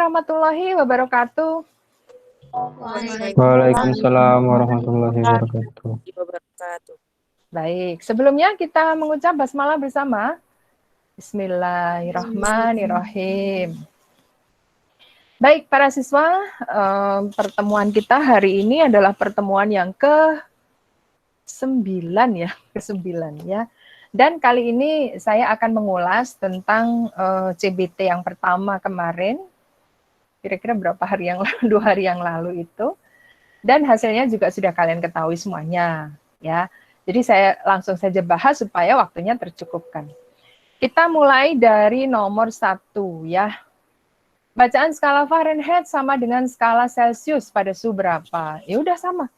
warahmatullahi wabarakatuh. Waalaikumsalam warahmatullahi wabarakatuh. Baik, sebelumnya kita mengucap basmalah bersama. Bismillahirrahmanirrahim. Baik, para siswa, pertemuan kita hari ini adalah pertemuan yang ke-9 ya. Dan kali ini saya akan mengulas tentang CBT yang pertama kemarin, kira-kira berapa hari yang lalu, 2 hari yang lalu itu. Dan hasilnya juga sudah kalian ketahui semuanya, ya. Jadi saya langsung saja bahas supaya waktunya tercukupkan. Kita mulai dari nomor 1 ya. Bacaan skala Fahrenheit sama dengan skala Celsius pada suhu berapa? Ya udah sama.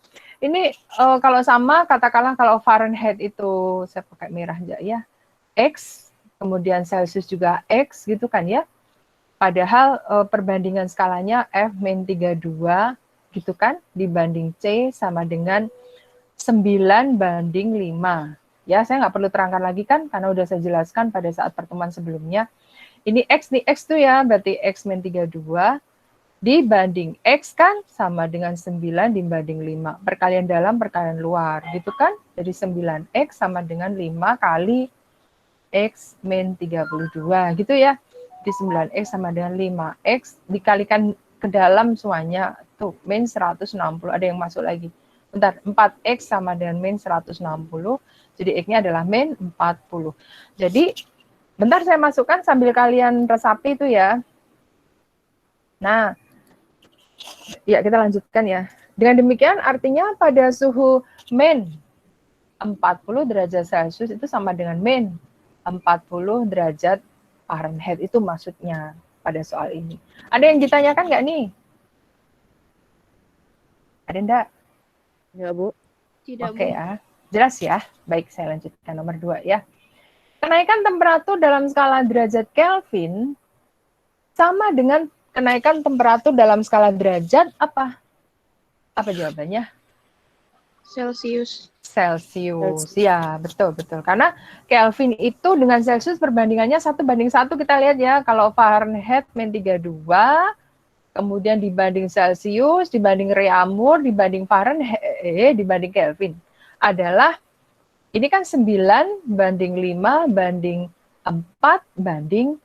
Ini kalau sama, katakanlah kalau Fahrenheit itu, saya pakai merah aja ya, X, kemudian Celsius juga X gitu kan ya. Padahal perbandingan skalanya F-32 gitu kan, dibanding C sama dengan 9 banding 5. Ya, saya nggak perlu terangkan lagi kan, karena udah saya jelaskan pada saat pertemuan sebelumnya. Ini X tuh ya, berarti X-32 dibanding X kan sama dengan 9 dibanding 5. Perkalian dalam, perkalian luar, gitu kan? Jadi 9X sama dengan 5 kali X-32, gitu ya. Jadi 9X sama dengan 5X dikalikan ke dalam semuanya. Tuh, min 160, ada yang masuk lagi. Bentar, 4X sama dengan min 160, jadi X-nya adalah min 40. Jadi, bentar saya masukkan sambil kalian resapi itu ya. Nah, ya kita lanjutkan ya. Dengan demikian artinya pada suhu min 40 derajat Celcius itu sama dengan min 40 derajat Fahrenheit, itu maksudnya pada soal ini. Ada yang ditanyakan nggak nih? Ada enggak? Ya, Bu. Tidak, Oke Bu. ya. Jelas ya? Baik, saya lanjutkan nomor 2 ya. Kenaikan temperatur dalam skala derajat Kelvin sama dengan kenaikan temperatur dalam skala derajat apa? Apa jawabannya? Celsius. Celsius. Ya, betul. Karena Kelvin itu dengan Celsius perbandingannya 1:1. Kita lihat ya, kalau Fahrenheit min 32, kemudian dibanding Celsius, dibanding Reaumur, dibanding Fahrenheit, dibanding Kelvin. Adalah, ini kan 9 banding 5 banding 4 banding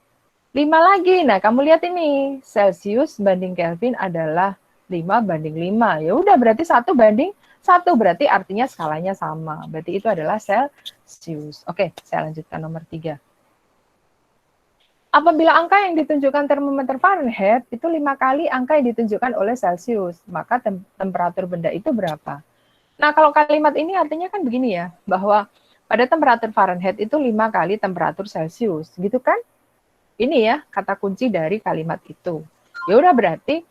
5 lagi. Nah, kamu lihat ini, Celsius banding Kelvin adalah 5 banding 5. Ya udah, berarti 1:1, berarti artinya skalanya sama. Berarti itu adalah Celsius. Oke, saya lanjutkan nomor 3. Apabila angka yang ditunjukkan termometer Fahrenheit itu 5 kali angka yang ditunjukkan oleh Celsius, maka temperatur benda itu berapa? Nah, kalau kalimat ini artinya kan begini ya, bahwa pada temperatur Fahrenheit itu 5 kali temperatur Celsius, gitu kan? Ini ya kata kunci dari kalimat itu. Ya udah, berarti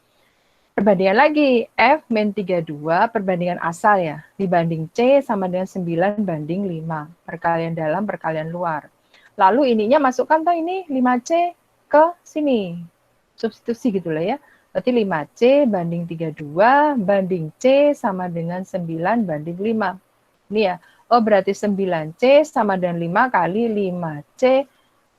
perbandingan lagi F-32 perbandingan asal ya, dibanding C sama dengan 9 banding 5. Perkalian dalam, perkalian luar. Lalu ininya masukkan toh ini 5C ke sini. Substitusi gitu lah ya. Berarti 5C banding 32 banding C sama dengan 9 banding 5. Ini ya. Oh, berarti 9C sama dengan 5 kali 5C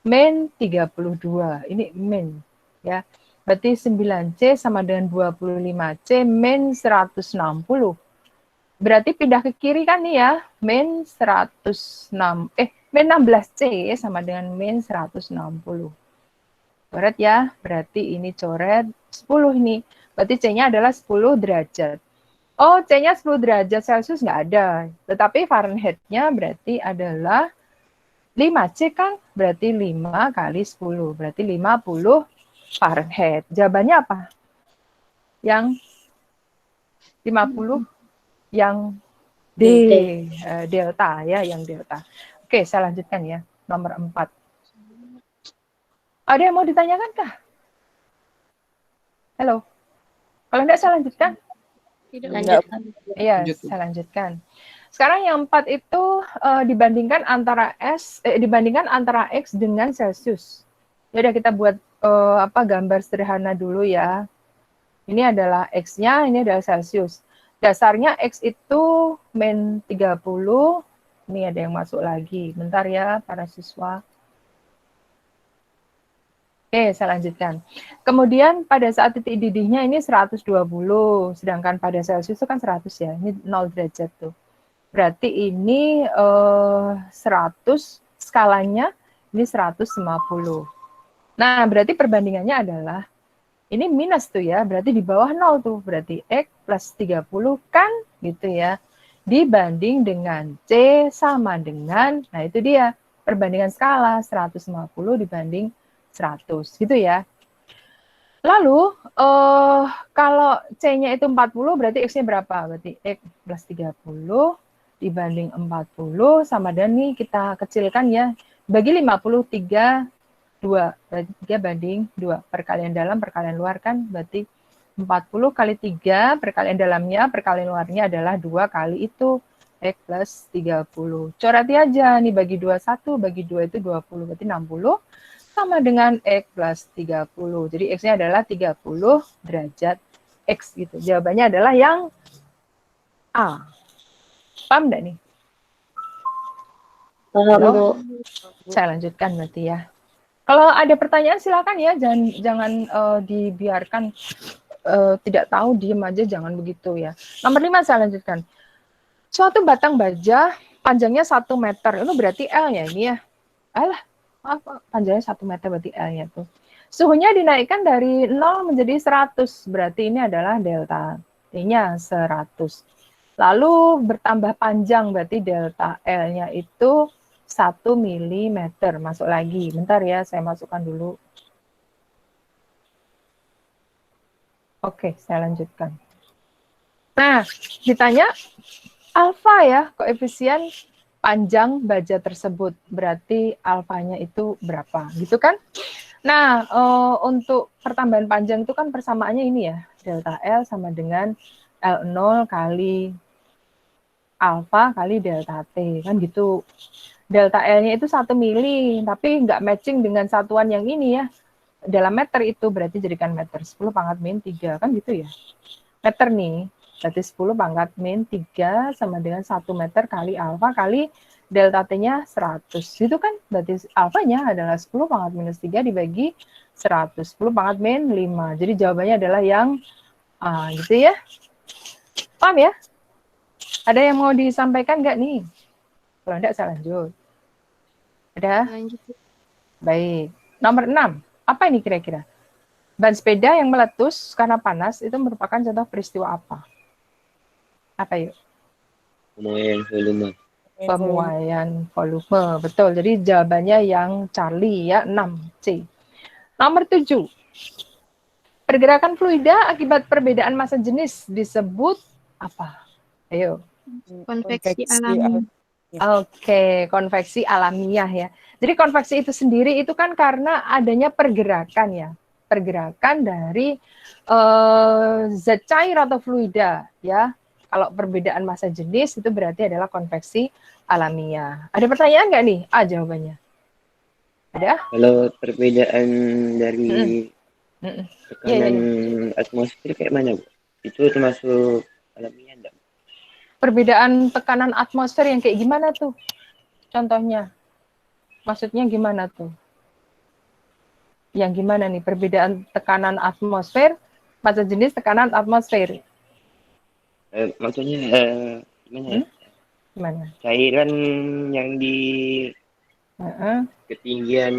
min 32. Ini min ya. Berarti 9C sama dengan 25C min 160. Berarti pindah ke kiri kan nih ya. Min 16C sama dengan min 160. Coret ya, berarti ini coret 10 ini. Berarti C-nya adalah 10 derajat. Oh, C-nya 10 derajat Celcius nggak ada. Tetapi Fahrenheit-nya berarti adalah 5C kan? Berarti 5 kali 10. Berarti 50 Fahrenheit. Jawabannya apa? Yang 50? Yang D. Delta ya, yang delta. Oke, saya lanjutkan ya. Nomor 4. Ada yang mau ditanyakan kah? Halo. Kalau enggak saya lanjutkan. Tidak. Lanjutkan. Iya, saya lanjutkan. Sekarang yang 4 itu dibandingkan antara X dengan Celsius. Ya udah, kita buat gambar sederhana dulu ya. Ini adalah X-nya, ini adalah Celsius. Dasarnya X itu min 30. Ini ada yang masuk lagi. Bentar ya para siswa. Oke, saya lanjutkan. Kemudian pada saat titik didihnya ini 120, sedangkan pada Celcius itu kan 100 ya, ini 0 derajat tuh. Berarti ini 100, skalanya ini 150. Nah, berarti perbandingannya adalah, ini minus tuh ya, berarti di bawah 0 tuh, berarti X plus 30 kan, gitu ya. Dibanding dengan C sama dengan, nah itu dia, perbandingan skala 150 dibanding 100 gitu ya. Lalu kalau C-nya itu 40 berarti X-nya berapa? Berarti X plus 30 dibanding 40 sama dengan nih kita kecilkan ya. Bagi 53 2. Berarti 3 banding 2. Perkalian dalam perkalian luar kan berarti 40 kali 3 perkalian dalamnya perkalian luarnya adalah 2 kali itu. X plus 30. Corati aja nih bagi 21 bagi 2 itu 20 berarti 60 sama dengan X plus 30. Jadi X-nya adalah 30 derajat X gitu. Jawabannya adalah yang A. Paham enggak nih? Paham, Bu. Saya lanjutkan berarti ya. Kalau ada pertanyaan silakan ya, jangan dibiarkan tidak tahu, diem aja, jangan begitu ya. Nomor 5 saya lanjutkan. Suatu batang baja panjangnya 1 meter, itu berarti L-nya ini ya. Alah, apa panjangnya 1 meter berarti L-nya tuh. Suhunya dinaikkan dari 0 menjadi 100, berarti ini adalah delta T-nya 100. Lalu bertambah panjang, berarti delta L-nya itu 1 mm. Masuk lagi, bentar ya, saya masukkan dulu. Oke, saya lanjutkan. Nah, ditanya alfa ya, koefisien panjang baja tersebut. Berarti alfanya itu berapa, gitu kan? Nah, untuk pertambahan panjang itu kan persamaannya ini ya, delta L sama dengan L0 kali alfa kali delta T, kan gitu. Delta L-nya itu 1 mili, tapi nggak matching dengan satuan yang ini ya. Dalam meter itu berarti jadikan meter 10 pangkat min 3, kan gitu ya. Meter nih, berarti 10 pangkat min 3 sama dengan 1 meter kali alfa kali delta T-nya 100. Itu kan berarti alfanya adalah 10 pangkat minus 3 dibagi 100. 10 pangkat min 5. Jadi jawabannya adalah yang A, gitu ya. Paham ya? Ada yang mau disampaikan nggak nih? Kalau enggak, saya lanjut. Ada? Lanjut. Baik. Nomor 6. Apa ini kira-kira? Ban sepeda yang meletus karena panas itu merupakan contoh peristiwa apa? Apa yuk? Pemuaian volume. Pemuaian volume. Betul. Jadi jawabannya yang Charlie ya, 6C. Nomor 7. Pergerakan fluida akibat perbedaan massa jenis disebut apa? Ayo. Konveksi alami. Oke, konveksi alamiah ya. Jadi konveksi itu sendiri itu kan karena adanya pergerakan ya. Pergerakan dari zat cair atau fluida ya. Kalau perbedaan massa jenis itu berarti adalah konveksi alamiah. Ada pertanyaan nggak nih? A jawabannya. Ada? Kalau perbedaan dari tekanan Iya. atmosfer kayak mana, Bu? Itu termasuk alamiah enggak? Perbedaan tekanan atmosfer yang kayak gimana tuh? Contohnya? Maksudnya gimana tuh? Yang gimana nih? Perbedaan tekanan atmosfer, massa jenis tekanan atmosfer. Maksudnya gimana ya? Gimana? Cairan yang di ketinggian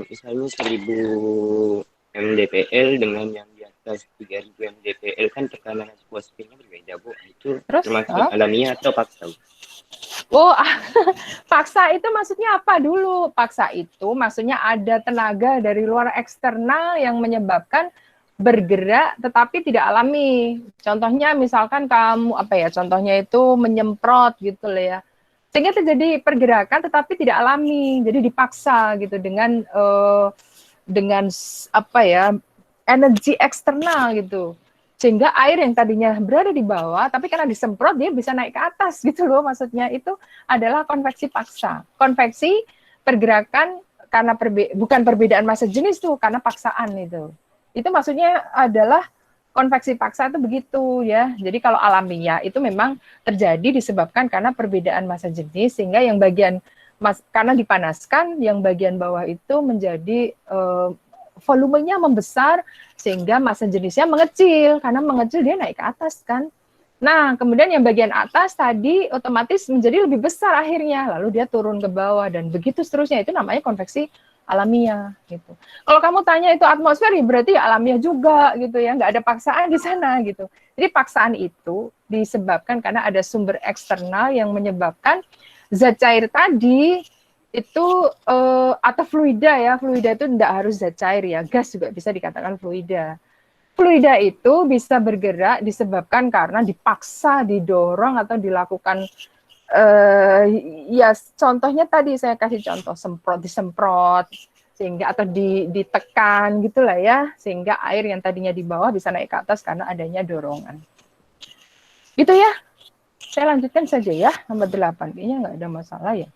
misalnya 1000 mdpl dengan yang di atas 3000 mdpl kan tekanan atmosfernya berbeda, Bu. Itu Terus, termasuk alamiah atau paksa? Oh, paksa itu maksudnya apa dulu? Paksa itu maksudnya ada tenaga dari luar eksternal yang menyebabkan bergerak tetapi tidak alami. Contohnya misalkan kamu contohnya itu menyemprot gitu loh ya. Sehingga terjadi pergerakan tetapi tidak alami. Jadi dipaksa gitu dengan energi eksternal gitu. Sehingga air yang tadinya berada di bawah, tapi karena disemprot dia bisa naik ke atas gitu loh. Maksudnya itu adalah konveksi paksa. Konveksi pergerakan karena bukan perbedaan massa jenis tuh, karena paksaan itu. Itu maksudnya adalah konveksi paksa itu begitu ya. Jadi kalau alamiah itu memang terjadi disebabkan karena perbedaan massa jenis, sehingga yang bagian karena dipanaskan, yang bagian bawah itu menjadi volumenya membesar sehingga massa jenisnya mengecil, karena mengecil dia naik ke atas kan. Nah, kemudian yang bagian atas tadi otomatis menjadi lebih besar akhirnya, lalu dia turun ke bawah dan begitu seterusnya. Itu namanya konveksi alamiah gitu. Kalau kamu tanya itu atmosfer, ya berarti ya alamiah juga gitu ya, nggak ada paksaan di sana gitu. Jadi paksaan itu disebabkan karena ada sumber eksternal yang menyebabkan zat cair tadi itu atau fluida ya, fluida itu tidak harus zat cair ya, gas juga bisa dikatakan fluida. Fluida itu bisa bergerak disebabkan karena dipaksa, didorong atau dilakukan ya contohnya tadi saya kasih contoh disemprot sehingga atau ditekan gitulah ya, sehingga air yang tadinya di bawah bisa naik ke atas karena adanya dorongan. Gitu ya. Saya lanjutkan saja ya, nomor 8. Kayaknya nggak ada masalah ya.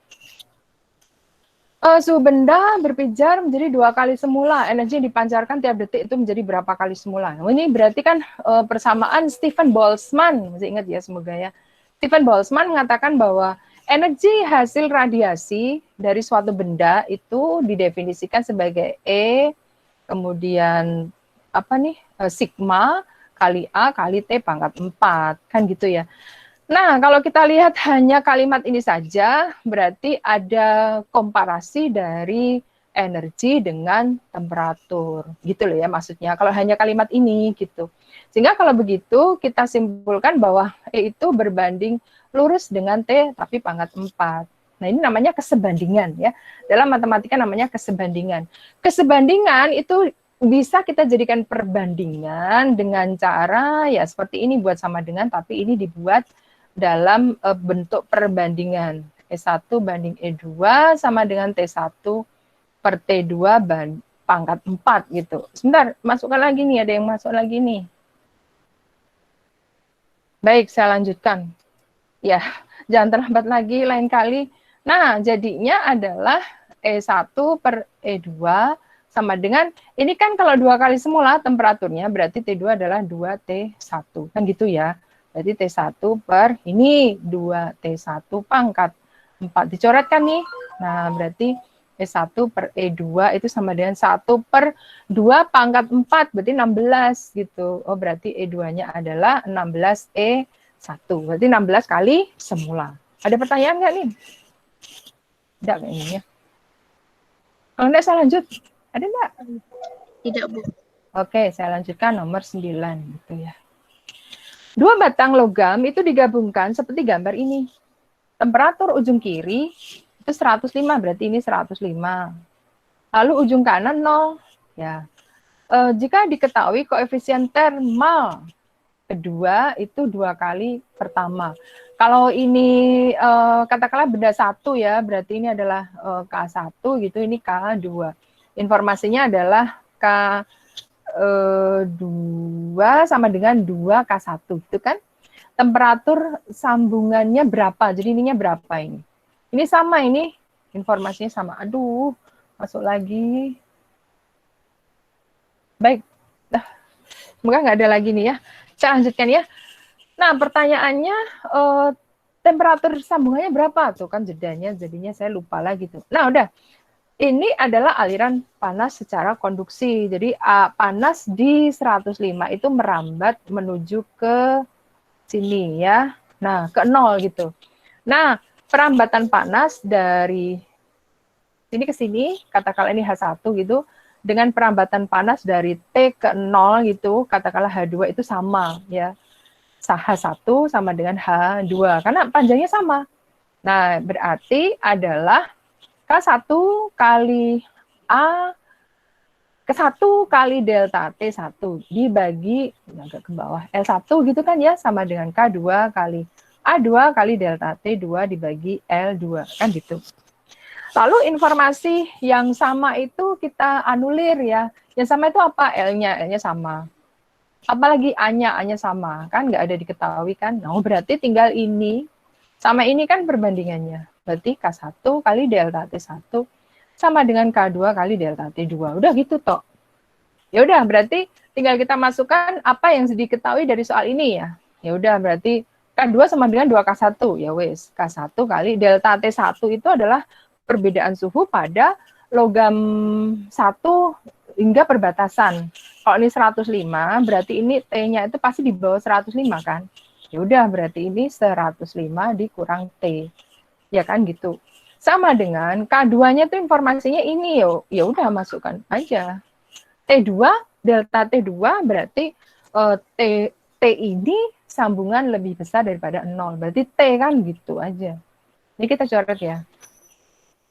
Suhu benda berpijar menjadi 2 kali semula. Energi yang dipancarkan tiap detik itu menjadi berapa kali semula. Nah, ini berarti kan persamaan Stephen Boltzmann. Masih ingat ya semoga ya. Stephen Boltzmann mengatakan bahwa energi hasil radiasi dari suatu benda itu didefinisikan sebagai E, kemudian apa nih, sigma kali A kali T pangkat 4. Kan gitu ya. Nah, kalau kita lihat hanya kalimat ini saja, berarti ada komparasi dari energi dengan temperatur. Gitu loh ya maksudnya, kalau hanya kalimat ini gitu. Sehingga kalau begitu, kita simpulkan bahwa E itu berbanding lurus dengan T, tapi pangkat 4. Nah, ini namanya kesebandingan ya. Dalam matematika namanya kesebandingan. Kesebandingan itu bisa kita jadikan perbandingan dengan cara ya seperti ini, buat sama dengan, tapi ini dibuat dalam bentuk perbandingan. E1 banding E2 sama dengan T1 per T2 pangkat 4 gitu. Sebentar, masukkan lagi nih, ada yang masuk lagi nih. Baik, saya lanjutkan. Ya, jangan terlambat lagi lain kali. Nah, jadinya adalah E1 per E2 sama dengan, ini kan kalau 2 kali semula temperaturnya, berarti T2 adalah 2T1. Kan gitu ya. Berarti T1 per ini 2T1 pangkat 4 dicoretkan nih. Nah, berarti E1 per E2 itu sama dengan 1 per 2 pangkat 4, berarti 16 gitu. Oh, berarti E2-nya adalah 16E1. Berarti 16 kali semula. Ada pertanyaan nggak nih? Tidak kayaknya. Kalau enggak saya lanjut. Ada enggak? Tidak, Bu. Oke, saya lanjutkan nomor 9 gitu ya. 2 batang logam itu digabungkan seperti gambar ini. Temperatur ujung kiri itu 105, berarti ini 105. Lalu ujung kanan 0. Ya. Jika diketahui koefisien termal kedua itu 2 kali pertama. Kalau ini katakanlah benda 1 ya, berarti ini adalah K1 gitu, ini K2. Informasinya adalah K2 sama dengan 2K1 gitu kan. Temperatur sambungannya berapa? Jadi ininya berapa ini? Ini sama ini, informasinya sama. Aduh, masuk lagi. Baik. Semoga nggak ada lagi nih ya. Saya lanjutkan ya. Nah, pertanyaannya temperatur sambungannya berapa? Tuh kan jedanya, jadinya saya lupa lagi tuh. Nah, udah. Ini adalah aliran panas secara konduksi. Jadi panas di 105 itu merambat menuju ke sini ya. Nah, ke 0 gitu. Nah, perambatan panas dari sini ke sini, katakanlah ini H1 gitu, dengan perambatan panas dari T ke 0 gitu, katakanlah H2 itu sama ya. H1 sama dengan H2 karena panjangnya sama. Nah, berarti adalah K1 kali A ke-1 kali delta T1 dibagi agak ke bawah L1 gitu kan ya, sama dengan K2 kali A2 kali delta T2 dibagi L2 kan gitu. Lalu informasi yang sama itu kita anulir ya. Yang sama itu apa? L-nya sama. Apalagi A-nya sama kan, nggak ada diketahui kan. Nah, berarti tinggal ini sama ini kan perbandingannya. Berarti K1 kali delta T1 sama dengan K2 kali delta T2. Udah gitu toh. Ya udah, berarti tinggal kita masukkan apa yang diketahui dari soal ini ya. Ya udah, berarti K2 sama dengan 2K1. Ya wes, K1 kali delta T1 itu adalah perbedaan suhu pada logam 1 hingga perbatasan. Kalau ini 105, berarti ini T-nya itu pasti di bawah 105 kan? Ya udah, berarti ini 105 dikurang T. Ya kan gitu. Sama dengan K2-nya tuh informasinya ini, ya udah masukkan aja. T2, delta T2 berarti T ini sambungan lebih besar daripada 0. Berarti T kan gitu aja. Ini kita coret ya.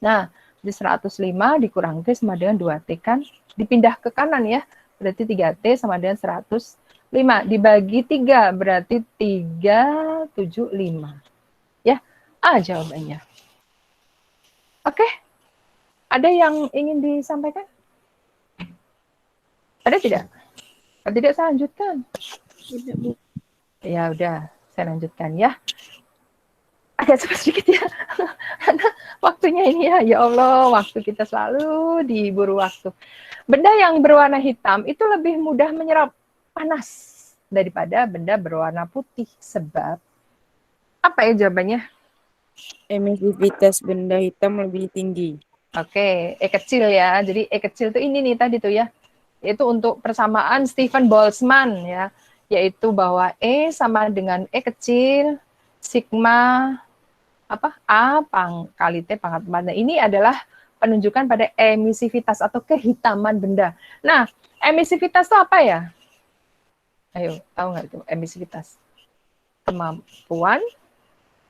Nah, di 105 dikurang T sama dengan 2T kan. Dipindah ke kanan ya. Berarti 3T sama dengan 105. Dibagi 3 berarti 375. Ya, A jawabannya. Oke. Ada yang ingin disampaikan? Ada tidak? Kalau tidak saya lanjutkan. Tidak, Bu. Ya udah, saya lanjutkan ya. Agak cepat sedikit ya. Karena waktunya ini ya Allah, waktu kita selalu diburu waktu. Benda yang berwarna hitam itu lebih mudah menyerap panas daripada benda berwarna putih. Sebab, apa ya jawabannya? Emisivitas benda hitam lebih tinggi. Oke, E kecil ya. Jadi E kecil itu ini nih tadi tuh ya. Itu untuk persamaan Stephen Boltzmann ya. Yaitu bahwa E sama dengan E kecil, sigma A kali T pangkat 4. Nah, ini adalah penunjukan pada emisivitas atau kehitaman benda. Nah, emisivitas itu apa ya? Ayo, tahu nggak itu emisivitas? Kemampuan,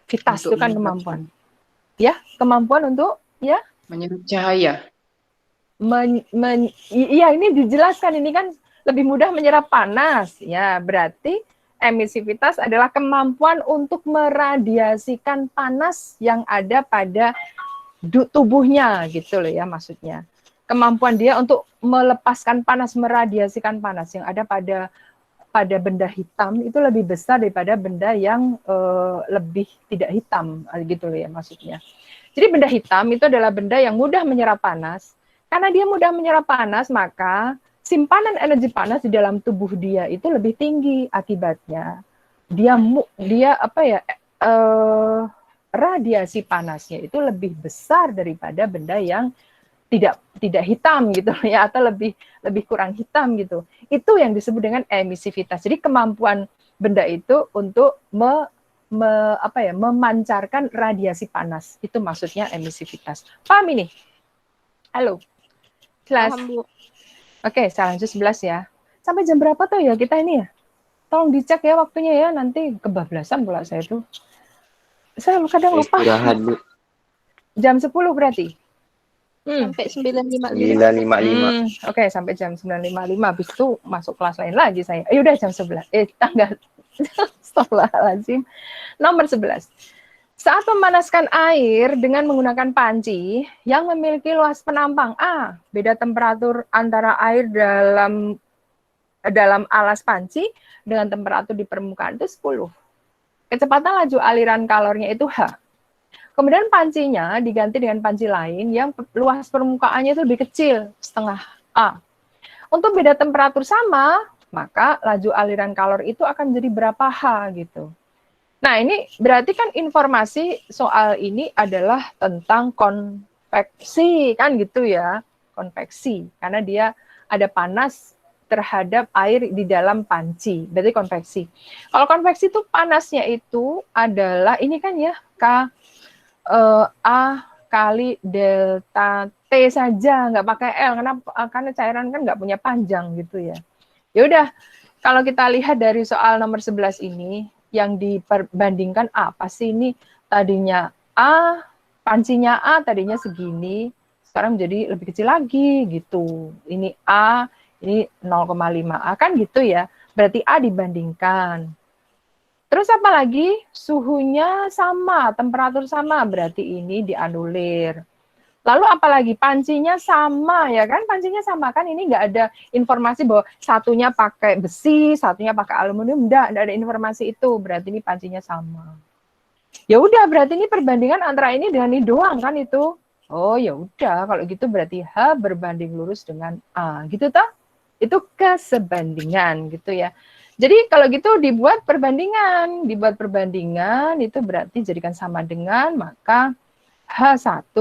vitas itu kan kemampuan. Ya, kemampuan untuk ya menyerap cahaya. Iya, ini dijelaskan, ini kan lebih mudah menyerap panas. Ya, berarti emisivitas adalah kemampuan untuk meradiasikan panas yang ada pada tubuhnya, gitu loh ya maksudnya. Kemampuan dia untuk melepaskan panas, meradiasikan panas yang ada pada benda hitam itu lebih besar daripada benda yang lebih tidak hitam, gitu loh ya maksudnya. Jadi benda hitam itu adalah benda yang mudah menyerap panas. Karena dia mudah menyerap panas, maka simpanan energi panas di dalam tubuh dia itu lebih tinggi. Akibatnya dia radiasi panasnya itu lebih besar daripada benda yang tidak hitam gitu ya, atau lebih kurang hitam gitu. Itu yang disebut dengan emisivitas. Jadi kemampuan benda itu untuk memancarkan radiasi panas. Itu maksudnya emisivitas. Paham ini? Halo. Kelas. Paham, Bu. Oke, saya lanjut 11 ya. Sampai jam berapa tuh ya kita ini ya? Tolong dicek ya waktunya ya, nanti kebablasan pula saya tuh. Saya kadang lupa. Istirahat, Bu. Jam 10 berarti? Sampai 9.55. 9.55. Oke, sampai jam 9.55. Habis itu masuk kelas lain lagi saya. Udah jam 11. Tanggal. Astagfirullahaladzim. Nomor 11. Saat memanaskan air dengan menggunakan panci yang memiliki luas penampang A, beda temperatur antara air dalam alas panci dengan temperatur di permukaan itu 10. Kecepatan laju aliran kalornya itu H. Kemudian pancinya diganti dengan panci lain yang luas permukaannya itu lebih kecil, setengah A. Untuk beda temperatur sama, maka laju aliran kalor itu akan menjadi berapa H gitu. Nah, ini berarti kan informasi soal ini adalah tentang konveksi, kan gitu ya. Konveksi, karena dia ada panas terhadap air di dalam panci, berarti konveksi. Kalau konveksi itu panasnya itu adalah, ini kan ya, A kali delta T saja, nggak pakai L, karena cairan kan nggak punya panjang gitu ya. Ya udah, kalau kita lihat dari soal nomor 11 ini, yang diperbandingkan apa sih ini? Tadinya A, pancinya A tadinya segini, sekarang menjadi lebih kecil lagi gitu. Ini A, ini 0,5 A kan gitu ya. Berarti A dibandingkan. Terus apa lagi? Suhunya sama, temperatur sama, berarti ini dianulir. Lalu apalagi pancinya sama ya kan, pancinya sama kan, ini nggak ada informasi bahwa satunya pakai besi, satunya pakai aluminium, enggak ada informasi itu, berarti ini pancinya sama. Ya udah, berarti ini perbandingan antara ini dengan ini doang kan itu. Oh ya udah, kalau gitu berarti H berbanding lurus dengan A, gitu toh? Itu kesebandingan gitu ya. Jadi kalau gitu dibuat perbandingan itu berarti jadikan sama dengan, maka H1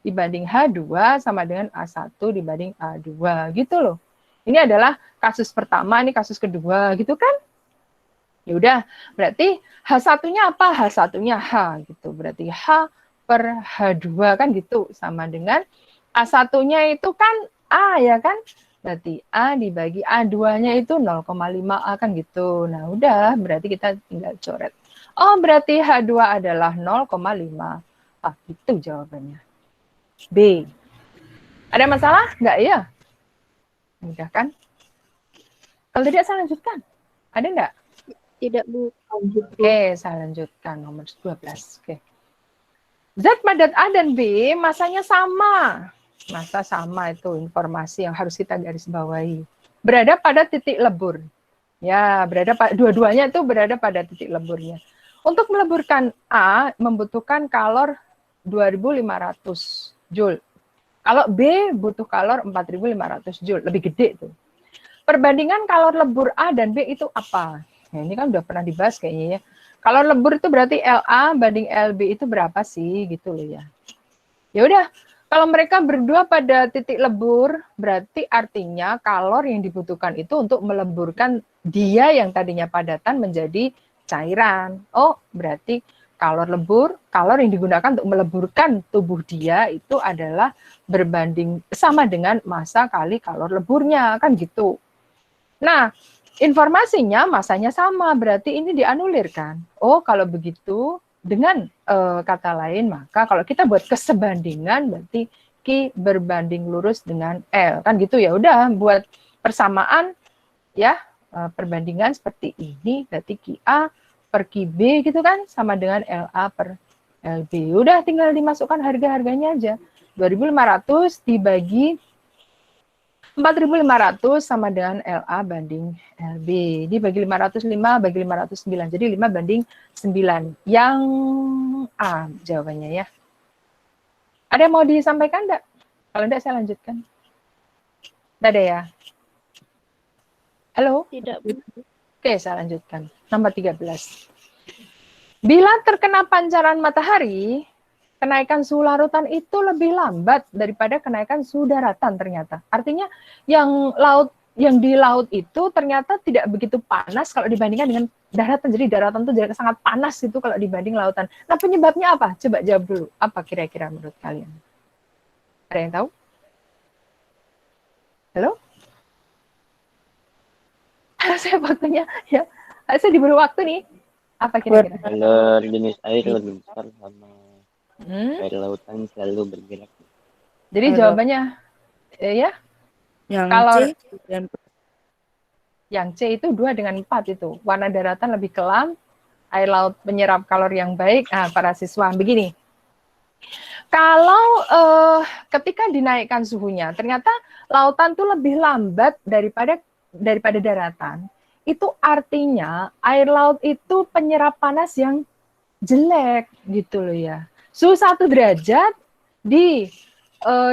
dibanding H2 sama dengan A1 dibanding A2 gitu loh. Ini adalah kasus pertama, ini kasus kedua gitu kan. Ya udah, berarti H1-nya apa? H1-nya H gitu. Berarti H per H2 kan gitu, sama dengan A1-nya itu kan A ya kan? Berarti A dibagi A2-nya itu 0,5A kan gitu. Nah udah, berarti kita tinggal coret. Oh berarti H2 adalah 0,5. Ah itu jawabannya. B. Ada masalah? Enggak ya? Mudah kan? Kalau tidak saya lanjutkan. Ada enggak? Tidak, Bu. Oke, saya lanjutkan nomor 12. Oke. Zat padat A dan B masanya sama. Masa sama itu informasi yang harus kita garis bawahi. Berada pada titik lebur. Ya, dua-duanya itu berada pada titik leburnya. Untuk meleburkan A membutuhkan kalor 2.500 Joule. Kalau B butuh kalor 4.500 Joule, lebih gede tuh. Perbandingan kalor lebur A dan B itu apa? Nah, ini kan udah pernah dibahas kayaknya ya. Kalor lebur itu berarti LA banding LB itu berapa sih gitu loh ya. Ya udah, kalau mereka berdua pada titik lebur, berarti artinya kalor yang dibutuhkan itu untuk meleburkan dia yang tadinya padatan menjadi cairan. Oh, berarti kalor lebur, kalor yang digunakan untuk meleburkan tubuh dia itu adalah berbanding sama dengan massa kali kalor leburnya, kan gitu. Nah, informasinya masanya sama, berarti ini dianulir kan? Oh, kalau begitu dengan kata lain, maka kalau kita buat kesebandingan berarti Q berbanding lurus dengan L, kan gitu ya. Udah buat persamaan ya, perbandingan seperti ini, berarti QA per QB gitu kan sama dengan LA per LB. Udah tinggal dimasukkan harga-harganya aja. 2.500 dibagi 4.500 sama dengan LA banding LB. Dibagi 505 bagi 509. Jadi 5 banding 9. Yang A jawabannya ya. Ada yang mau disampaikan enggak? Kalau enggak saya lanjutkan. Enggak ada ya? Halo? Tidak, Bu. Oke, saya lanjutkan. Nomor 13. Bila terkena pancaran matahari, kenaikan suhu larutan itu lebih lambat daripada kenaikan suhu daratan ternyata. Artinya yang di laut itu ternyata tidak begitu panas kalau dibandingkan dengan daratan. Jadi daratan itu sangat panas itu kalau dibanding lautan. Nah penyebabnya apa? Coba jawab dulu. Apa kira-kira menurut kalian? Ada yang tahu? Halo? Saya waktunya ya. Saya diberi waktu nih. Apa kira-kira? Kalau jenis air lebih besar sama air lautan selalu bergerak. Jadi jawabannya ya Yang kalau C dan yang C itu 2 dengan 4 itu. Warna daratan lebih kelam, air laut menyerap kalori yang baik. Nah, para siswa begini. Kalau ketika dinaikkan suhunya, ternyata lautan tuh lebih lambat daripada daratan. Itu artinya air laut itu penyerap panas yang jelek gitu loh ya. Suhu 1 derajat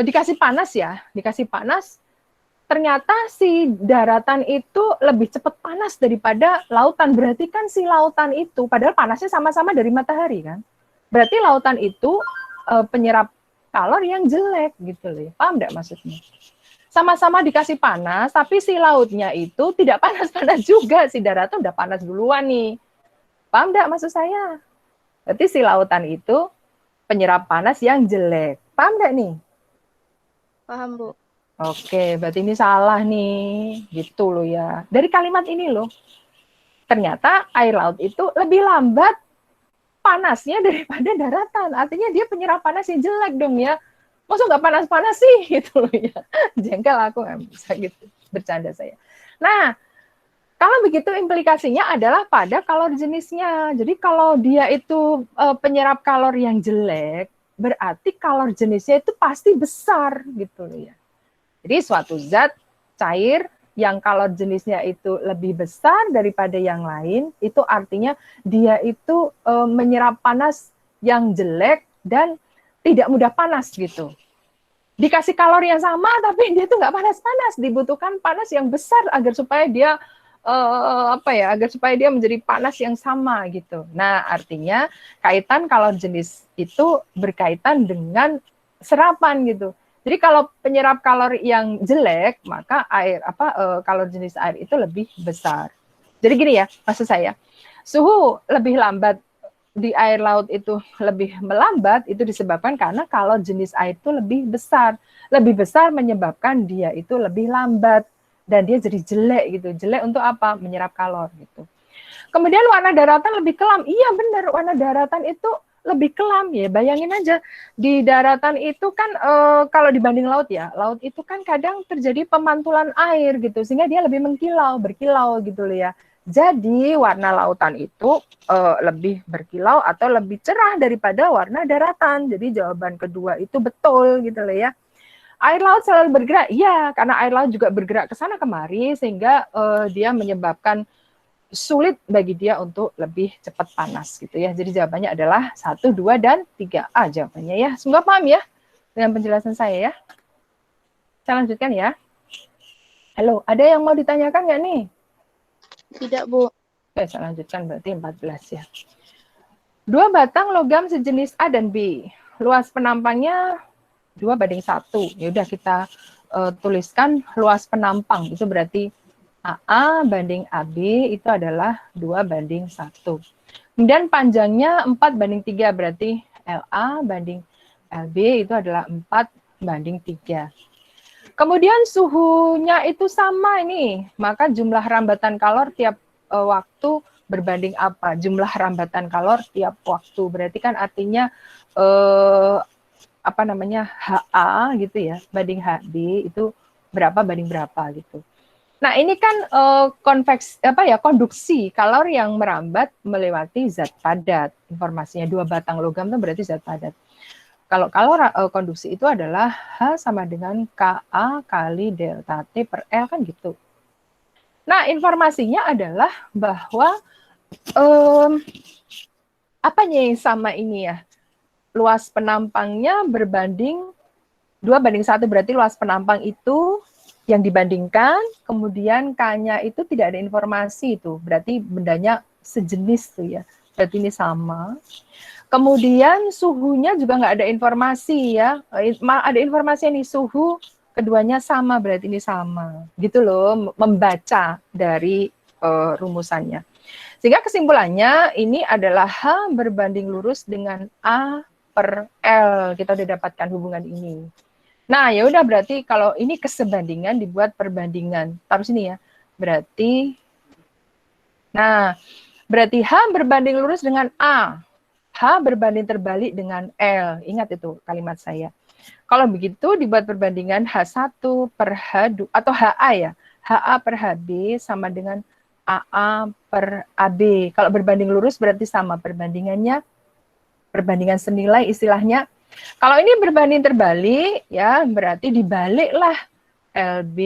dikasih panas ya, dikasih panas, ternyata si daratan itu lebih cepat panas daripada lautan. Berarti kan si lautan itu, padahal panasnya sama-sama dari matahari kan. Berarti lautan itu penyerap kalori yang jelek gitu loh ya. Paham nggak maksudnya? Sama-sama dikasih panas, tapi si lautnya itu tidak panas-panas juga. Si daratan udah panas duluan nih. Paham nggak maksud saya? Berarti si lautan itu penyerap panas yang jelek. Paham nggak nih? Paham, Bu. Oke, berarti ini salah nih. Gitu loh ya. Dari kalimat ini loh. Ternyata air laut itu lebih lambat panasnya daripada daratan. Artinya dia penyerap panas yang jelek dong ya. Maksud nggak panas-panas sih? Gitu loh ya. Jengkel aku nggak bisa gitu. Bercanda saya. Nah, kalau begitu implikasinya adalah pada kalori jenisnya. Jadi kalau dia itu penyerap kalori yang jelek, berarti kalori jenisnya itu pasti besar gitu loh ya. Jadi suatu zat cair yang kalori jenisnya itu lebih besar daripada yang lain, itu artinya dia itu menyerap panas yang jelek dan tidak mudah panas gitu. Dikasih kalori yang sama tapi dia tuh nggak panas-panas, dibutuhkan panas yang besar agar supaya dia agar supaya dia menjadi panas yang sama gitu. Nah, artinya kaitan kalori jenis itu berkaitan dengan serapan gitu. Jadi kalau penyerap kalori yang jelek, maka kalori jenis air itu lebih besar. Jadi gini ya, maksud saya, suhu lebih lambat di air laut itu lebih melambat itu disebabkan karena kalau jenis air itu lebih besar. Lebih besar menyebabkan dia itu lebih lambat dan dia jadi jelek gitu. Jelek untuk apa? Menyerap kalori gitu. Kemudian warna daratan lebih kelam. Iya benar, warna daratan itu lebih kelam ya. Bayangin aja di daratan itu kan kalau dibanding laut ya, laut itu kan kadang terjadi pemantulan air gitu sehingga dia lebih mengkilau, berkilau gitu loh ya. Jadi warna lautan itu lebih berkilau atau lebih cerah daripada warna daratan. Jadi jawaban kedua itu betul gitu loh ya. Air laut selalu bergerak, iya karena air laut juga bergerak ke sana kemari sehingga dia menyebabkan sulit bagi dia untuk lebih cepat panas gitu ya. Jadi jawabannya adalah 1, 2, dan 3A jawabannya ya. Semoga paham ya dengan penjelasan saya ya. Saya lanjutkan ya. Halo, ada yang mau ditanyakan nggak nih? Tidak, Bu. Oke, saya lanjutkan berarti 14 ya. 2 batang logam sejenis A dan B. Luas penampangnya 2:1. Ya udah kita tuliskan luas penampang itu berarti AA banding AB itu adalah 2:1. Kemudian panjangnya 4:3 berarti LA banding LB itu adalah 4:3. Kemudian suhunya itu sama ini, maka jumlah rambatan kalor tiap waktu berbanding apa? Jumlah rambatan kalor tiap waktu berarti kan artinya HA gitu ya banding HB itu berapa banding berapa gitu. Nah, ini kan konduksi kalor yang merambat melewati zat padat. Informasinya 2 batang logam itu berarti zat padat. Kalau konduksi itu adalah H sama dengan KA kali delta T per L kan gitu. Nah, informasinya adalah bahwa apanya yang sama ini ya? Luas penampangnya berbanding 2:1 berarti luas penampang itu yang dibandingkan, kemudian K-nya itu tidak ada informasi itu, berarti bendanya sejenis tuh ya, berarti ini sama. Kemudian suhunya juga nggak ada informasi ya, ada informasi ini suhu keduanya sama, berarti ini sama, gitu loh, membaca dari rumusannya. Sehingga kesimpulannya ini adalah H berbanding lurus dengan A per L, kita udah dapatkan hubungan ini. Nah, ya udah berarti kalau ini kesebandingan dibuat perbandingan. Taruh sini ya. Berarti H berbanding lurus dengan A. H berbanding terbalik dengan L. Ingat itu kalimat saya. Kalau begitu dibuat perbandingan H1 per H2 atau HA ya. HA per HB sama dengan AA per AB. Kalau berbanding lurus berarti sama perbandingannya. Perbandingan senilai istilahnya. Kalau ini berbanding terbalik, ya berarti dibaliklah LB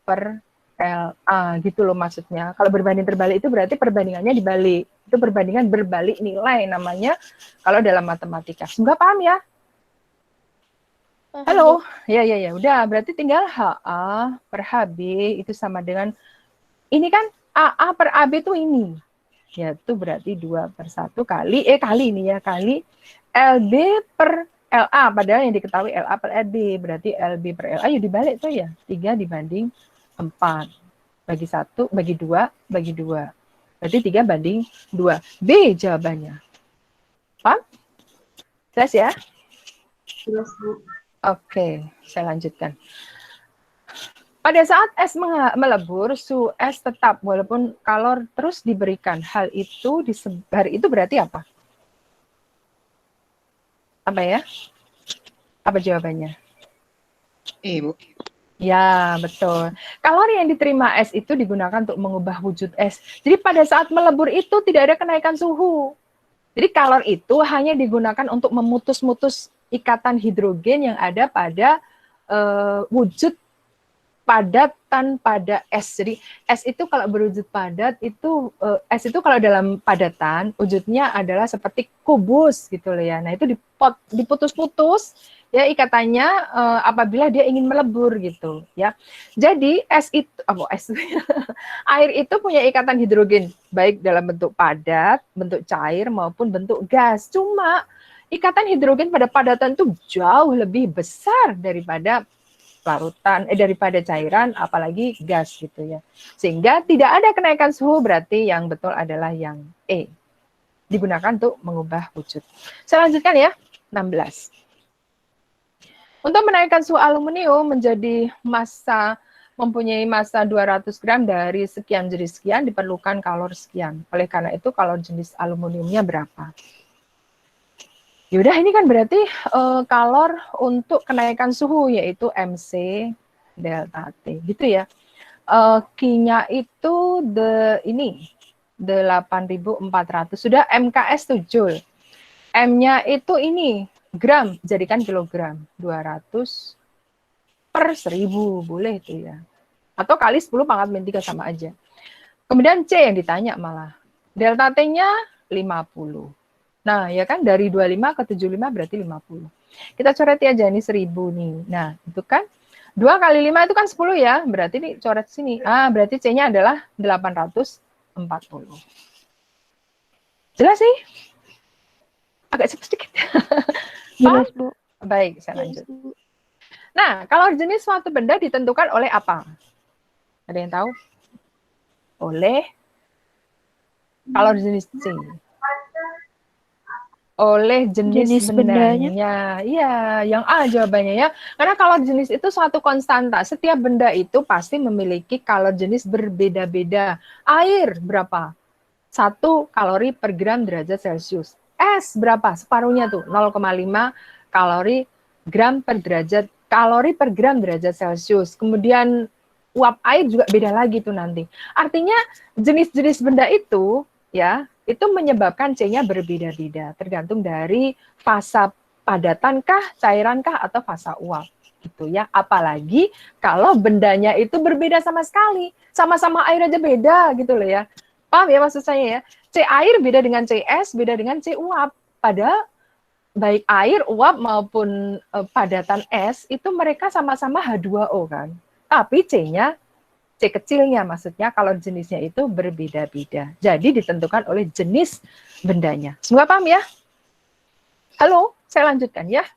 per LA, gitu loh maksudnya. Kalau berbanding terbalik itu berarti perbandingannya dibalik. Itu perbandingan berbalik nilai namanya kalau dalam matematika. Semoga paham ya? Paham, Halo? Bu. Ya. Udah, berarti tinggal HA per HB itu sama dengan, ini kan AA per AB itu ini. Yaitu berarti 2/1 kali LB per LA, padahal yang diketahui LA per LB, berarti LB per LA, dibalik tuh ya, 3/4. Bagi 1, bagi 2, bagi 2. Berarti 3/2. B jawabannya. Paham? Jelas ya? Jelas, Bu. Oke, saya lanjutkan. Pada saat es melebur, suhu es tetap walaupun kalor terus diberikan. Hal itu disebar, itu berarti apa? Apa ya? Apa jawabannya? Bu. Ya, betul. Kalori yang diterima es itu digunakan untuk mengubah wujud es. Jadi pada saat melebur itu tidak ada kenaikan suhu. Jadi kalor itu hanya digunakan untuk memutus-mutus ikatan hidrogen yang ada pada wujud padatan pada es. Jadi es itu kalau berwujud padat itu es itu kalau dalam padatan wujudnya adalah seperti kubus gitu loh ya. Nah, itu diputus-putus ya ikatannya apabila dia ingin melebur gitu ya. Jadi air itu punya ikatan hidrogen baik dalam bentuk padat, bentuk cair maupun bentuk gas. Cuma ikatan hidrogen pada padatan itu jauh lebih besar daripada larutan, daripada cairan, apalagi gas gitu ya. Sehingga tidak ada kenaikan suhu, berarti yang betul adalah yang E. Digunakan untuk mengubah wujud. Saya lanjutkan ya, 16. Untuk menaikkan suhu aluminium menjadi mempunyai massa 200 gram dari sekian jadi sekian diperlukan kalor sekian. Oleh karena itu kalor jenis aluminiumnya berapa? Yaudah ini kan berarti kalor untuk kenaikan suhu yaitu MC delta T gitu ya. Q-nya itu ini 8.400. Sudah MKS tuh Joule. M-nya itu ini gram, jadikan kilogram. 200 per 1000 boleh itu ya. Atau kali 10 pangkat min 3 sama aja. Kemudian C yang ditanya malah. Delta T-nya 50. Nah, ya kan dari 25 ke 75 berarti 50. Kita coreti aja ini 1000 nih. Nah, itu kan 2 kali 5 itu kan 10 ya. Berarti nih coret sini. Berarti C-nya adalah 840. Jelas sih? Agak cepet sedikit. Jelas, Bu. Baik, saya Jelas, lanjut. Bu. Nah, kalau jenis suatu benda ditentukan oleh apa? Ada yang tahu? Oleh kalau jenis C. Oleh jenis bendanya. Iya, yang A jawabannya ya. Karena kalor jenis itu suatu konstanta. Setiap benda itu pasti memiliki kalor jenis berbeda-beda. Air berapa? 1 kalori per gram derajat Celcius. Es berapa? Separuhnya tuh, 0,5 kalori per gram derajat Celcius. Kemudian uap air juga beda lagi tuh nanti. Artinya jenis-jenis benda itu ya, itu menyebabkan C-nya berbeda-beda, tergantung dari fasa padatankah, cairankah, atau fasa uap. Gitu ya. Apalagi kalau bendanya itu berbeda sama sekali. Sama-sama air aja beda gitu loh ya. Paham ya maksud saya ya? C air beda dengan CS, beda dengan C uap. Padahal baik air, uap maupun padatan es itu mereka sama-sama H2O kan. Tapi C-nya C kecilnya maksudnya kalau jenisnya itu berbeda-beda. Jadi ditentukan oleh jenis bendanya. Semua paham ya? Halo, saya lanjutkan ya.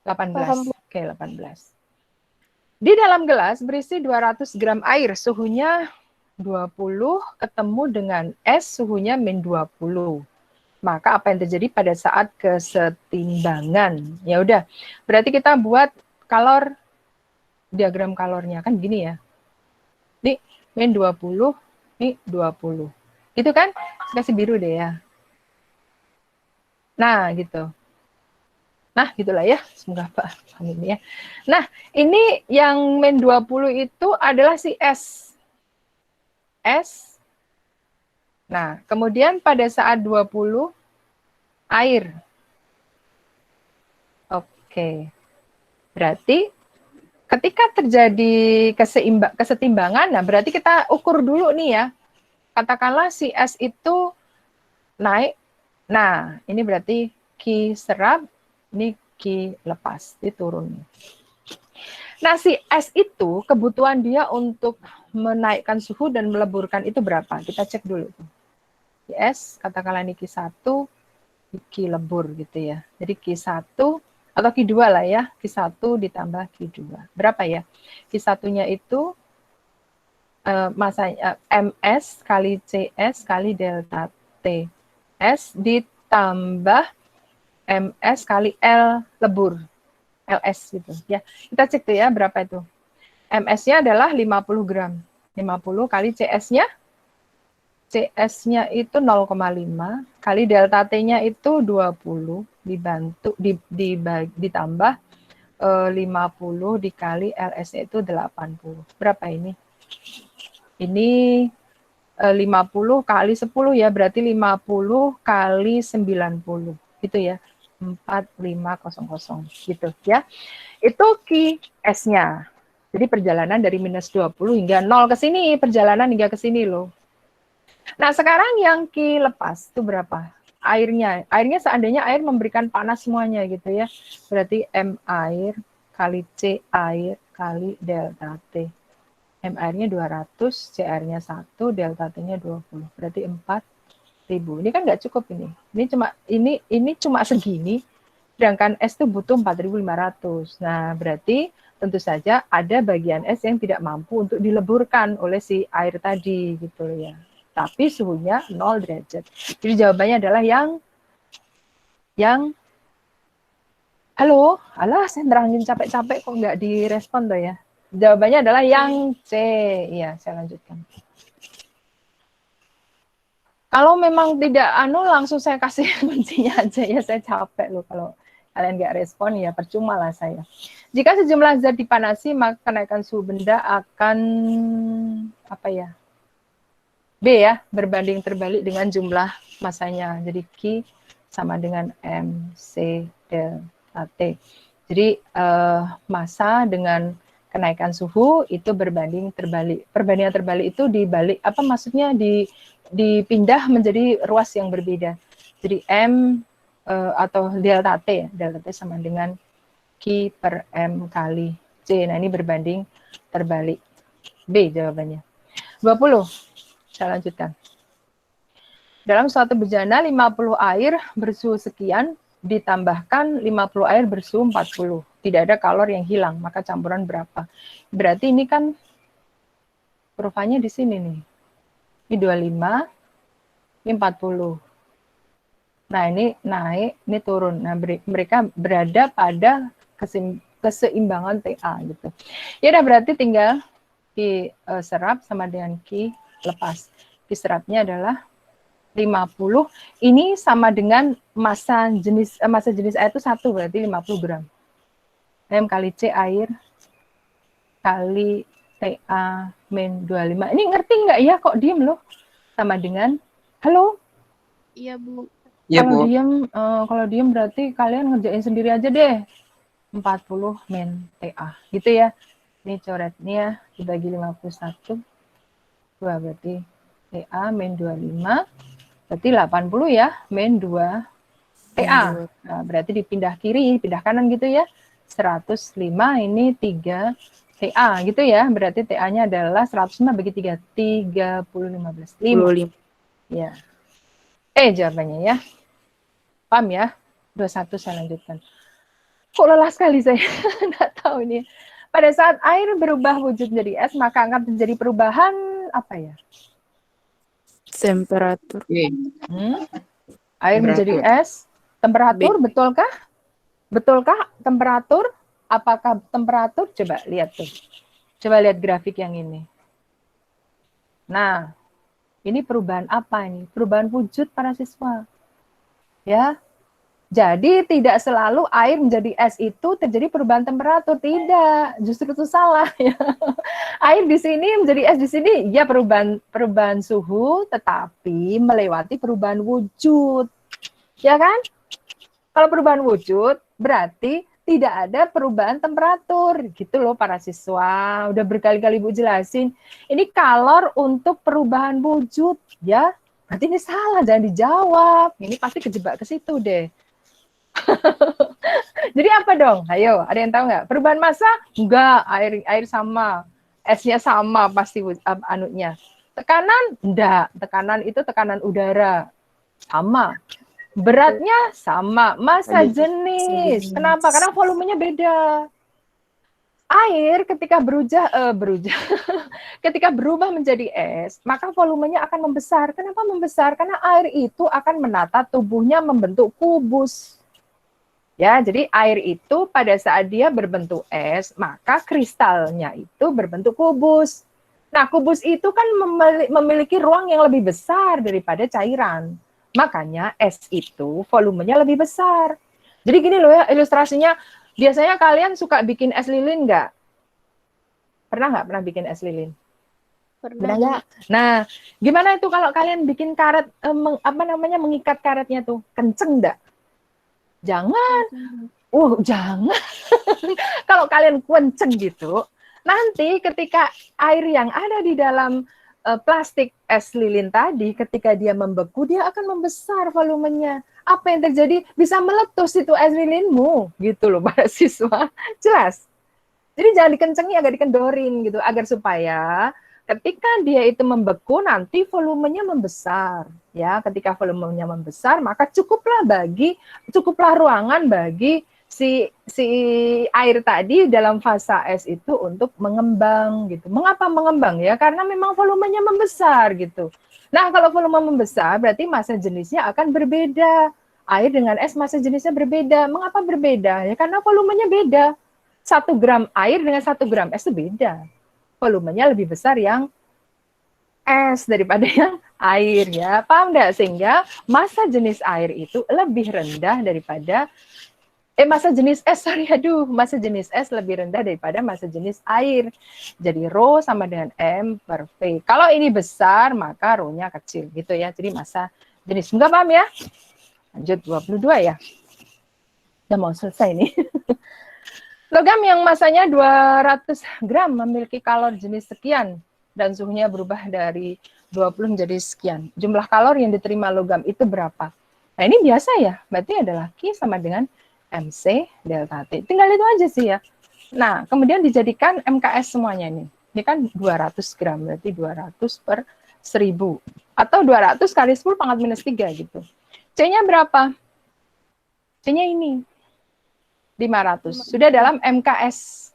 18. Paham, Bu. Oke, 18. Di dalam gelas berisi 200 gram air, suhunya 20 ketemu dengan es suhunya min 20. Maka apa yang terjadi pada saat kesetimbangan? Ya udah, berarti kita buat diagram kalornya kan gini ya. Nih, min 20, nih 20. Gitu kan? Kasih biru deh ya. Nah, gitu. Nah, gitulah ya. Semoga Pak paham ini ya. Nah, ini yang min 20 itu adalah si S. S. Nah, kemudian pada saat 20, air. Oke. Berarti ketika terjadi kesetimbangan, nah berarti kita ukur dulu nih ya. Katakanlah si S itu naik. Nah, ini berarti Q serap, ini Q lepas, dia turun. Nah, si S itu kebutuhan dia untuk menaikkan suhu dan meleburkan itu berapa? Kita cek dulu. Si S, katakanlah ini Q1, Q lebur gitu ya. Jadi Q1 atau Q2 lah ya, Q1 ditambah Q2. Berapa ya? Q1-nya itu masanya MS kali CS kali delta T. S ditambah MS kali L lebur. LS gitu ya. Kita cek tuh ya berapa itu. MS-nya adalah 50 gram. 50 kali CS-nya. CS-nya itu 0,5 kali delta T-nya itu 20 ditambah 50 dikali LS-nya itu 80. Berapa ini? Ini 50 kali 10 ya, berarti 50 kali 90. Gitu ya. 4500 gitu ya. Itu QS-nya. Jadi perjalanan dari minus 20 hingga 0 ke sini, perjalanan hingga ke sini loh. Nah, sekarang yang Q lepas itu berapa? Airnya. Airnya seandainya air memberikan panas semuanya gitu ya. Berarti M air kali C air kali delta T. M airnya 200, C airnya 1, delta T-nya 20. Berarti 4 Ini kan nggak cukup ini. Ini cuma segini, sedangkan es itu butuh 4.500. Nah, berarti tentu saja ada bagian es yang tidak mampu untuk dileburkan oleh si air tadi gitu ya. Tapi suhunya 0 derajat. Jadi jawabannya adalah yang halo, alah saya nerangin capek-capek kok nggak direspon tuh ya. Jawabannya adalah yang C. Iya, saya lanjutkan. Kalau memang tidak langsung saya kasih kuncinya aja ya, saya capek loh kalau kalian nggak respon ya percuma lah saya. Jika sejumlah zat dipanasi maka kenaikan suhu benda akan apa ya? B ya, berbanding terbalik dengan jumlah masanya. Jadi Q sama dengan MC delta T. Jadi massa dengan kenaikan suhu itu berbanding terbalik. Perbandingan terbalik itu dibalik apa maksudnya dipindah menjadi ruas yang berbeda. Jadi M atau delta T, delta T sama dengan Q per M kali C. Nah, ini berbanding terbalik. B jawabannya. 20. Saya lanjutkan. Dalam suatu bejana 50 air bersuhu sekian ditambahkan 50 air bersuhu 40. Tidak ada kalor yang hilang, maka campuran berapa? Berarti ini kan kurvanya di sini nih. Ini 25, ini 40. Nah, ini naik, ini turun. Nah, mereka berada pada keseimbangan TA gitu. Ya udah berarti tinggal Q serap sama dengan Q lepas. Q serapnya adalah 50. Ini sama dengan massa jenis air itu 1 berarti 50 gram. M kali C air kali TA min 25. Ini ngerti nggak ya kok diem loh? Sama dengan halo? Iya, Bu. Iya, Bu. Kalau diem berarti kalian ngerjain sendiri aja deh. 40 min TA. Gitu ya. Ini coretnya dibagi 51. 2 berarti TA min 25. Berarti 80 ya, min 2 TA. Nah, berarti dipindah kiri, pindah kanan gitu ya. 105 ini 3 TA gitu ya. Berarti TA-nya adalah 105 bagi 3. 30, 15. 5. Ya. Jawabannya ya. Paham ya? 21 saya lanjutkan. Kok lelah sekali saya? Nggak tahu ini. Pada saat air berubah wujud menjadi es, maka akan terjadi perubahan apa ya? Temperatur. Air menjadi es. Temperatur, betulkah? Betulkah temperatur? Apakah temperatur? Coba lihat tuh. Coba lihat grafik yang ini. Nah, ini perubahan apa ini? Perubahan wujud para siswa. Ya. Jadi tidak selalu air menjadi es itu terjadi perubahan temperatur, tidak. Justru itu salah ya. Air di sini menjadi es di sini ya perubahan suhu tetapi melewati perubahan wujud. Ya kan? Kalau perubahan wujud berarti tidak ada perubahan temperatur. Gitu loh para siswa. Udah berkali-kali Bu jelasin. Ini kalor untuk perubahan wujud ya. Berarti ini salah, jangan dijawab. Ini pasti kejebak ke situ deh. Jadi apa dong? Ayo, ada yang tahu nggak? Perubahan massa? Enggak, air sama, esnya sama pasti anunya. Tekanan? Enggak, tekanan itu tekanan udara. Sama. Beratnya sama, massa jenis. Kenapa? Karena volumenya beda. Air ketika ketika berubah menjadi es, maka volumenya akan membesar. Kenapa membesar? Karena air itu akan menata tubuhnya membentuk kubus. Ya, jadi air itu pada saat dia berbentuk es, maka kristalnya itu berbentuk kubus. Nah, kubus itu kan memiliki ruang yang lebih besar daripada cairan. Makanya es itu volumenya lebih besar. Jadi gini loh ya ilustrasinya, biasanya kalian suka bikin es lilin nggak? Pernah bikin es lilin? Pernah nggak? Nah, gimana itu kalau kalian bikin karet, mengikat karetnya tuh, kenceng nggak? Jangan. Jangan. Kalau kalian kenceng gitu, nanti ketika air yang ada di dalam plastik es lilin tadi, ketika dia membeku, dia akan membesar volumenya. Apa yang terjadi? Bisa meletus itu es lilinmu, gitu loh para siswa. Jelas? Jadi jangan dikencengin, agak dikendorin gitu, agar supaya ketika dia itu membeku nanti volumenya membesar ya. Ketika volumenya membesar maka cukuplah ruangan bagi si air tadi dalam fasa es itu untuk mengembang gitu. Mengapa mengembang ya? Karena memang volumenya membesar gitu. Nah, kalau volume membesar berarti massa jenisnya akan berbeda. Air dengan es massa jenisnya berbeda. Mengapa berbeda? Ya karena volumenya beda. 1 gram air dengan 1 gram es itu beda. Volumenya lebih besar yang es daripada yang air ya. Paham enggak? Sehingga massa jenis air itu lebih rendah daripada massa jenis es lebih rendah daripada massa jenis air. Jadi rho sama dengan M per V. Kalau ini besar, maka rho-nya kecil gitu ya. Jadi massa jenis. Enggak paham ya? Lanjut 22 ya. Udah mau selesai nih. Logam yang masanya 200 gram memiliki kalor jenis sekian dan suhunya berubah dari 20 menjadi sekian. Jumlah kalor yang diterima logam itu berapa? Nah ini biasa ya. Berarti adalah Q sama dengan MC delta T. Tinggal itu aja sih ya. Nah, kemudian dijadikan MKS semuanya ini. Ini kan 200 gram, berarti 200 per 1000. Atau 200 kali 10 pangkat minus 3 gitu. C-nya berapa? C-nya ini. 500. Sudah dalam MKS.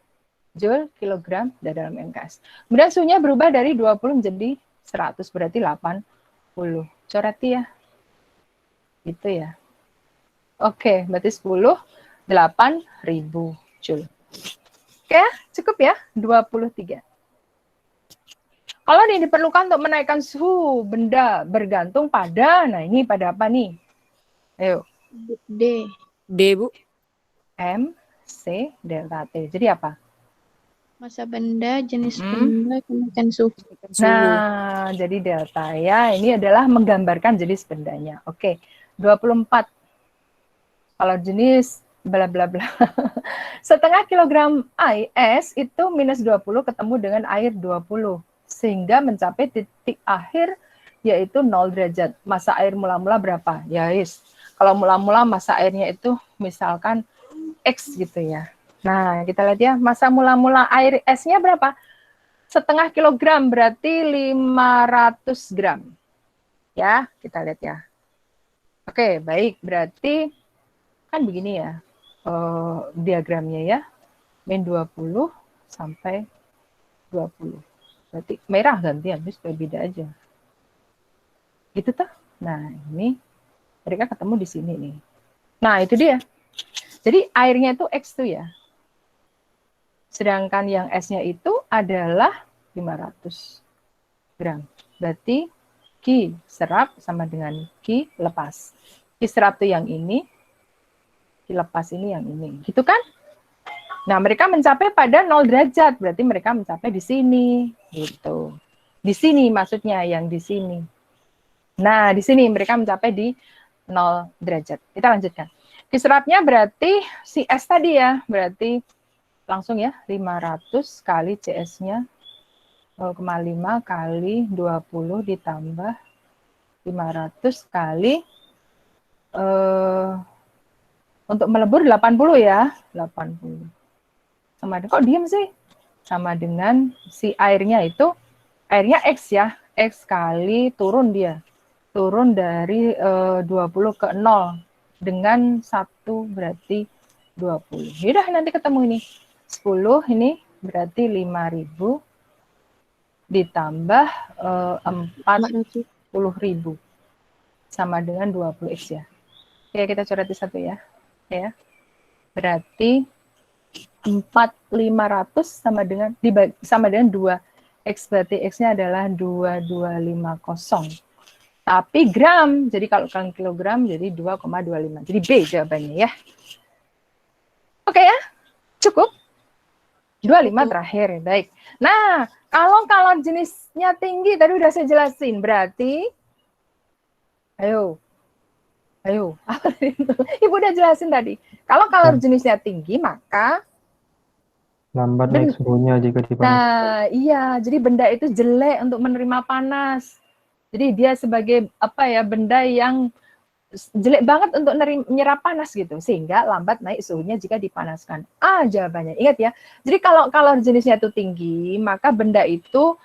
Joule, kilogram, sudah dalam MKS. Kemudian suhunya berubah dari 20 menjadi 100, berarti 80. Coreti ya. Gitu ya. Oke, berarti 8.000 Joule. Oke, cukup ya, 23. Kalau ini diperlukan untuk menaikkan suhu benda bergantung pada, nah ini pada apa nih? Ayo. D. D, Bu. M, C, delta T. Jadi apa? Massa benda, jenis benda, kenaikan suhu. Nah, jadi delta ya, ini adalah menggambarkan jenis bendanya. Oke, 24. Kalau jenis bla bla bla. Setengah kilogram es itu minus 20 ketemu dengan air 20. Sehingga mencapai titik akhir yaitu 0 derajat. Massa air mula-mula berapa? Ya, yes. Kalau mula-mula massa airnya itu misalkan X gitu ya. Nah, kita lihat ya, massa mula-mula air esnya berapa? Setengah kilogram berarti 500 gram. Ya, kita lihat ya. Oke, baik. Berarti kan begini ya diagramnya ya, min 20 sampai 20. Berarti merah gantian, supaya beda aja. Gitu tuh. Nah, ini mereka ketemu di sini nih. Nah, itu dia. Jadi airnya itu X tuh ya. Sedangkan yang S-nya itu adalah 500 gram. Berarti Q serap sama dengan Q lepas. Q serap tuh yang ini, dilepas ini yang ini, gitu kan? Nah, mereka mencapai pada 0 derajat, berarti mereka mencapai di sini, gitu. Di sini maksudnya, yang di sini. Nah, di sini mereka mencapai di 0 derajat. Kita lanjutkan. Diserapnya berarti si S tadi ya, berarti langsung ya, 500 kali CS-nya 0,5 kali 20 ditambah 500 kali untuk melebur 80 ya, 80. Sama dengan, kok diem sih? Sama dengan si airnya itu, airnya X ya, X kali turun dia. Turun dari 20 ke 0. Dengan 1 berarti 20. Yaudah nanti ketemu ini. 10 ini berarti 5.000 ditambah 40.000. Sama dengan 20X ya. Oke, kita coreti satu ya. Ya. Berarti 4.500 sama dengan 2X, berarti X-nya adalah 2250. Tapi gram, jadi kalau kalian kilogram jadi 2,25. Jadi B jawabannya ya. Oke ya, cukup. 25 terakhir, baik. Nah, kalau jenisnya tinggi, tadi udah saya jelasin, berarti, ayo, Ibu udah jelasin tadi. Kalau jenisnya tinggi, maka lambat naik suhunya jika dipanas. Nah, iya, jadi benda itu jelek untuk menerima panas. Jadi dia sebagai benda yang jelek banget untuk menyerap panas gitu, sehingga lambat naik suhunya jika dipanaskan. A jawabannya. Ingat ya. Jadi kalau jenisnya itu tinggi, maka benda itu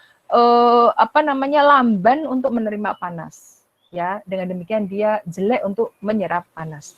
lamban untuk menerima panas. Ya, dengan demikian dia jelek untuk menyerap panas.